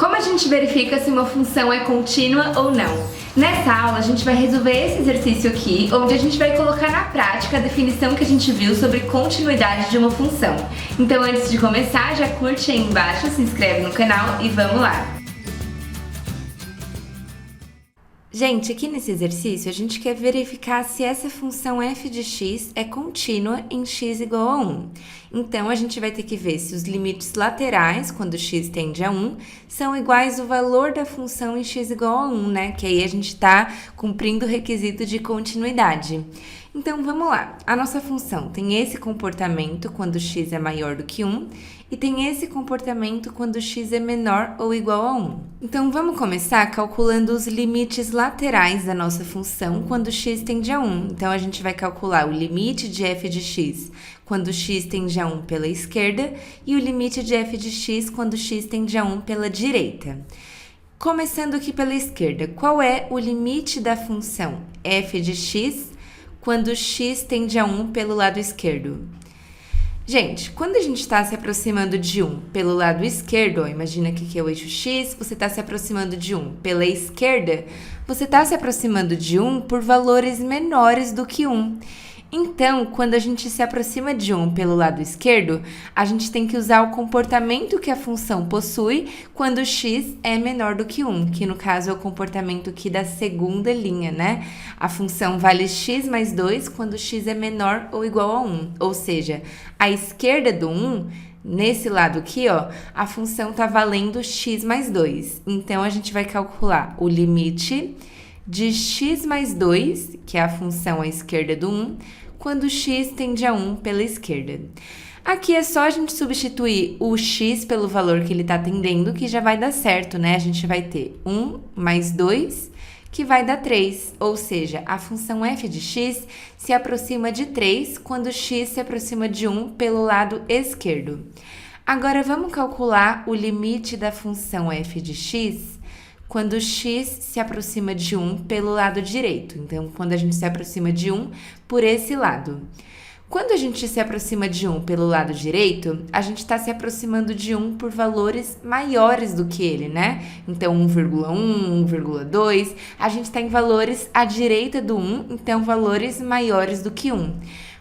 Como a gente verifica se uma função é contínua ou não? Nessa aula a gente vai resolver esse exercício aqui, onde a gente vai colocar na prática a definição que a gente viu sobre continuidade de uma função. Então antes de começar, já curte aí embaixo, se inscreve no canal e vamos lá! Gente, aqui nesse exercício a gente quer verificar se essa função f de x é contínua em x igual a 1. Então, a gente vai ter que ver se os limites laterais, quando x tende a 1, são iguais ao valor da função em x igual a 1, né? Que aí a gente está cumprindo o requisito de continuidade. Então, vamos lá. A nossa função tem esse comportamento quando x é maior do que 1 e tem esse comportamento quando x é menor ou igual a 1. Então, vamos começar calculando os limites laterais da nossa função quando x tende a 1. Então, a gente vai calcular o limite de f de x quando x tende a 1 pela esquerda e o limite de f de x quando x tende a 1 pela direita. Começando aqui pela esquerda, qual é o limite da função f de x quando x tende a 1 pelo lado esquerdo? Gente, quando a gente está se aproximando de 1 pelo lado esquerdo, ó, imagina que aqui é o eixo x, você está se aproximando de 1 pela esquerda, você está se aproximando de 1 por valores menores do que 1. Então, quando a gente se aproxima de 1 pelo lado esquerdo, a gente tem que usar o comportamento que a função possui quando x é menor do que 1, que no caso é o comportamento aqui da segunda linha, né? A função vale x mais 2 quando x é menor ou igual a 1, ou seja, à esquerda do 1, nesse lado aqui, ó, a função está valendo x mais 2. Então, a gente vai calcular o limite de x mais 2, que é a função à esquerda do 1, quando x tende a 1 pela esquerda. Aqui é só a gente substituir o x pelo valor que ele está tendendo, que já vai dar certo, né? A gente vai ter 1 mais 2, que vai dar 3, ou seja, a função f de x se aproxima de 3 quando x se aproxima de 1 pelo lado esquerdo. Agora, vamos calcular o limite da função f de x quando x se aproxima de 1 pelo lado direito. Então, quando a gente se aproxima de 1 por esse lado. Quando a gente se aproxima de 1 pelo lado direito, a gente está se aproximando de 1 por valores maiores do que ele, né? Então, 1,1, 1,2, a gente está em valores à direita do 1, então valores maiores do que 1.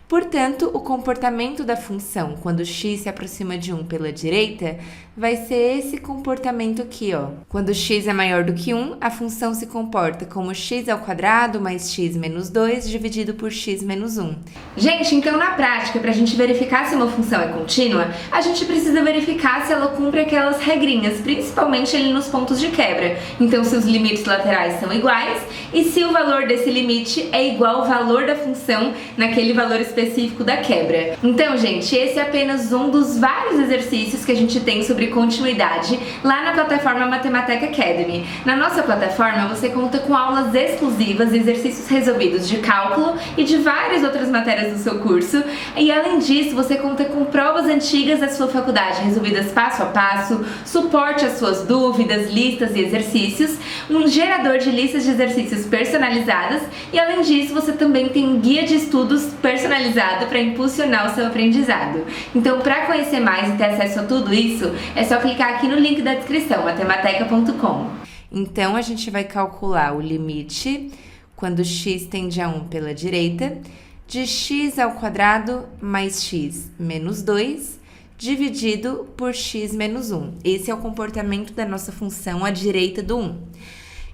Portanto, o comportamento da função quando x se aproxima de 1 pela direita vai ser esse comportamento aqui, ó. Quando x é maior do que 1, a função se comporta como x ao quadrado mais x menos 2 dividido por x menos 1. Gente, então na prática, para a gente verificar se uma função é contínua, a gente precisa verificar se ela cumpre aquelas regrinhas, principalmente ali nos pontos de quebra. Então, se os limites laterais são iguais e se o valor desse limite é igual ao valor da função naquele valor específico da quebra. Então, gente, esse é apenas um dos vários exercícios que a gente tem sobre continuidade lá na plataforma Matemática Academy. Na nossa plataforma, você conta com aulas exclusivas, exercícios resolvidos de cálculo e de várias outras matérias do seu curso. E além disso, você conta com provas antigas da sua faculdade, resolvidas passo a passo, suporte às suas dúvidas, listas e exercícios, um gerador de listas de exercícios personalizadas e além disso, você também tem um guia de estudos personalizado para impulsionar o seu aprendizado. Então, para conhecer mais e ter acesso a tudo isso, é só clicar aqui no link da descrição, matemateca.com. Então, a gente vai calcular o limite quando x tende a 1 pela direita de x ao quadrado mais x menos 2 dividido por x menos 1. Esse é o comportamento da nossa função à direita do 1.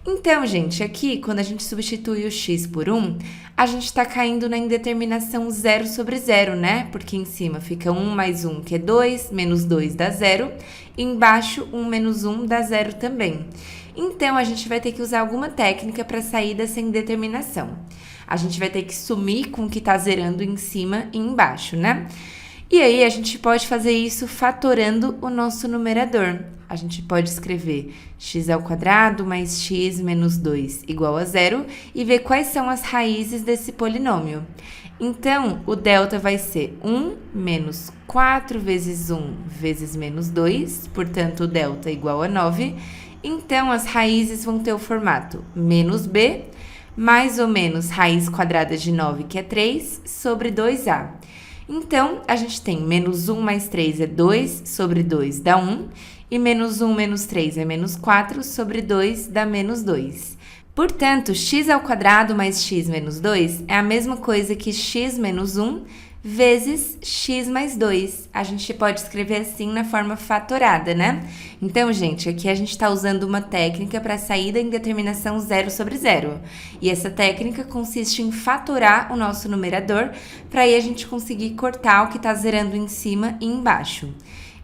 Então, gente, aqui, quando a gente substitui o x por 1, a gente está caindo na indeterminação 0 sobre 0, né? Porque em cima fica 1 mais 1, que é 2, menos 2 dá 0, e embaixo 1 menos 1 dá 0 também. Então, a gente vai ter que usar alguma técnica para sair dessa indeterminação. A gente vai ter que sumir com o que está zerando em cima e embaixo, né? E aí, a gente pode fazer isso fatorando o nosso numerador. A gente pode escrever x ao quadrado mais x menos 2 igual a 0 e ver quais são as raízes desse polinômio. Então, o delta vai ser 1 menos 4 vezes 1 vezes menos 2, portanto, o delta é igual a 9. Então, as raízes vão ter o formato menos b, mais ou menos raiz quadrada de 9, que é 3, sobre 2a. Então, a gente tem menos 1 mais 3 é 2, sobre 2 dá 1. e menos 1 menos 3 é menos 4, sobre 2 dá menos 2. Portanto, x² mais x menos 2 é a mesma coisa que x menos 1 vezes x mais 2. A gente pode escrever assim na forma fatorada, né? Então, gente, aqui a gente está usando uma técnica para sair da indeterminação 0 sobre 0. E essa técnica consiste em fatorar o nosso numerador para aí a gente conseguir cortar o que está zerando em cima e embaixo.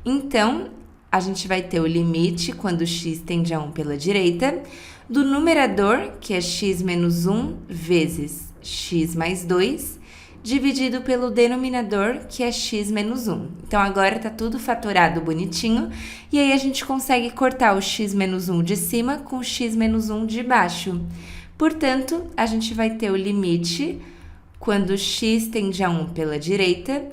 Então, a gente vai ter o limite quando x tende a 1 pela direita, do numerador, que é x menos 1 vezes x mais 2, dividido pelo denominador, que é x menos 1. Então, agora tá tudo fatorado bonitinho, e aí a gente consegue cortar o x menos 1 de cima com o x menos 1 de baixo. Portanto, a gente vai ter o limite, quando x tende a 1 pela direita,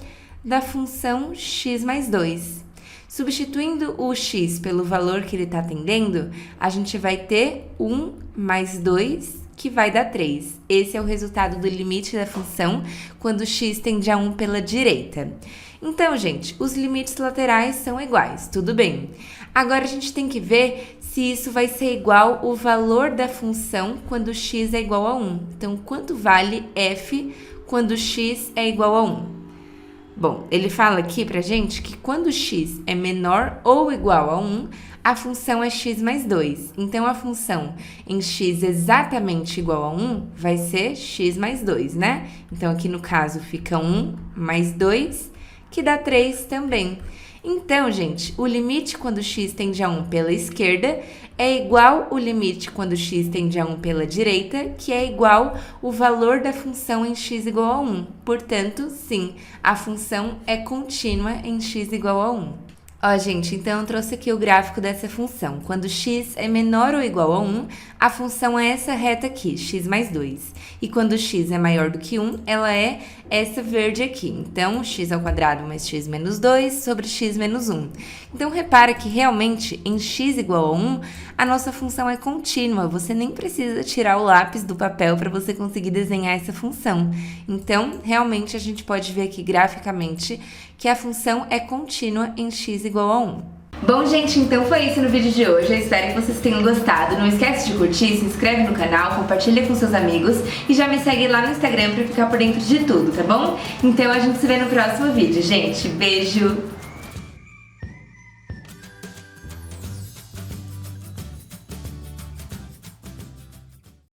da função x mais 2. Substituindo o x pelo valor que ele está tendendo, a gente vai ter 1 mais 2, que vai dar 3. Esse é o resultado do limite da função quando x tende a 1 pela direita. Então, gente, os limites laterais são iguais, tudo bem. Agora, a gente tem que ver se isso vai ser igual o valor da função quando x é igual a 1. Então, quanto vale f quando x é igual a 1? Bom, ele fala aqui pra gente que quando x é menor ou igual a 1, a função é x mais 2. Então, a função em x exatamente igual a 1 vai ser x mais 2, né? Então, aqui no caso fica 1 mais 2, que dá 3 também. Então, gente, o limite quando x tende a 1 pela esquerda é igual o limite quando x tende a 1 pela direita, que é igual o valor da função em x igual a 1. Portanto, sim, a função é contínua em x igual a 1. Ó, gente, então eu trouxe aqui o gráfico dessa função. Quando x é menor ou igual a 1, a função é essa reta aqui, x mais 2. E quando x é maior do que 1, ela é essa verde aqui. Então, x² mais x menos 2 sobre x menos 1. Então, repara que realmente em x igual a 1, a nossa função é contínua. Você nem precisa tirar o lápis do papel para você conseguir desenhar essa função. Então, realmente, a gente pode ver aqui graficamente que a função é contínua em x igual a 1. Bom, gente, então foi isso no vídeo de hoje. Eu espero que vocês tenham gostado. Não esquece de curtir, se inscreve no canal, compartilha com seus amigos e já me segue lá no Instagram pra ficar por dentro de tudo, tá bom? Então a gente se vê no próximo vídeo, gente. Beijo!